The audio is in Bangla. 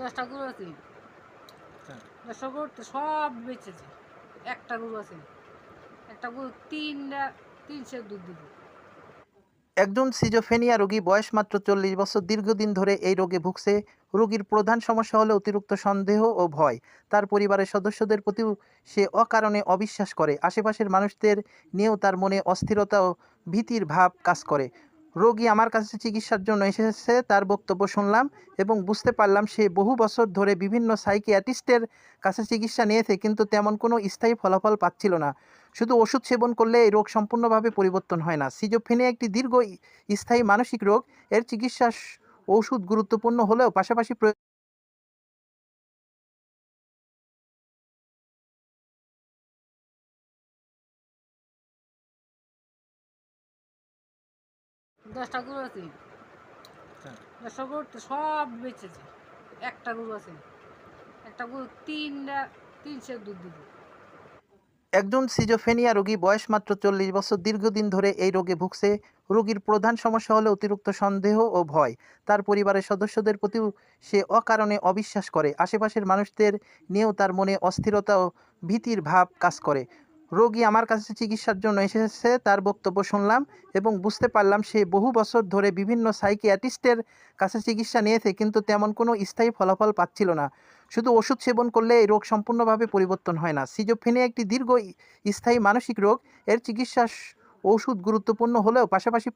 10টা গরু আছে। হ্যাঁ। 10টা গরু তো সব বেচেছে। একটা গরু আছে। একটা গরু 3 সের দুধ দিবে। একজন সিজোফ্রেনিয়া রোগী, বয়স মাত্র 40 বছর, দীর্ঘদিন ধরে এই রোগে ভুগছে। রোগীর প্রধান সমস্যা হলো অতিরিক্ত সন্দেহ ও ভয়। তার পরিবারের সদস্যদের প্রতিও সে অকারণে অবিশ্বাস করে। আশেপাশের মানুষদের নিয়েও তার মনে অস্থিরতা ও ভীতির ভাব কাজ করে। রোগী আমার কাছে চিকিৎসার জন্য এসেছে, তার বক্তব্য শুনলাম এবং বুঝতে পারলাম সে বহু বছর ধরে বিভিন্ন সাইকিয়াট্রিস্টের কাছে চিকিৎসা নিয়েছে, কিন্তু তেমন কোনো স্থায়ী ফলাফল পাচ্ছিল না। শুধু ওষুধ সেবন করলে এই রোগ সম্পূর্ণভাবে পরিবর্তন হয় না। সিজোফ্রেনিয়া একটি স্থায়ী মানসিক রোগ। এর চিকিৎসা ওষুধ গুরুত্বপূর্ণ হলেও পাশাপাশি 10টা গরু আছে। হ্যাঁ। 10টা গরু তো সব বেচেছে। একটা গরু আছে। একটা গরু 3 সের দুধ দিবে। একজন সিজোফ্রেনিয়া রোগী, বয়স মাত্র 40 বছর, দীর্ঘদিন ধরে এই রোগে ভুগছে। রোগীর প্রধান সমস্যা হলো অতিরিক্ত সন্দেহ ও ভয়। তার পরিবারের সদস্যদের প্রতিও সে অকারণে অবিশ্বাস করে। আশেপাশের মানুষদের নিয়েও তার মনে অস্থিরতা ও ভীতির ভাব কাজ করে। রোগী আমার কাছে চিকিৎসার জন্য এসেছে, তার বক্তব্য শুনলাম এবং বুঝতে পারলাম সে বহু বছর ধরে বিভিন্ন সাইকিয়াট্রিস্টের কাছে চিকিৎসা নিয়েছে, কিন্তু তেমন কোনো স্থায়ী ফলাফল পাচ্ছিল না। শুধু ওষুধ সেবন করলে এই রোগ সম্পূর্ণভাবে পরিবর্তন হয় না। সিজোফ্রেনিয়া একটি স্থায়ী মানসিক রোগ। এর চিকিৎসা ওষুধ গুরুত্বপূর্ণ হলেও পাশাপাশি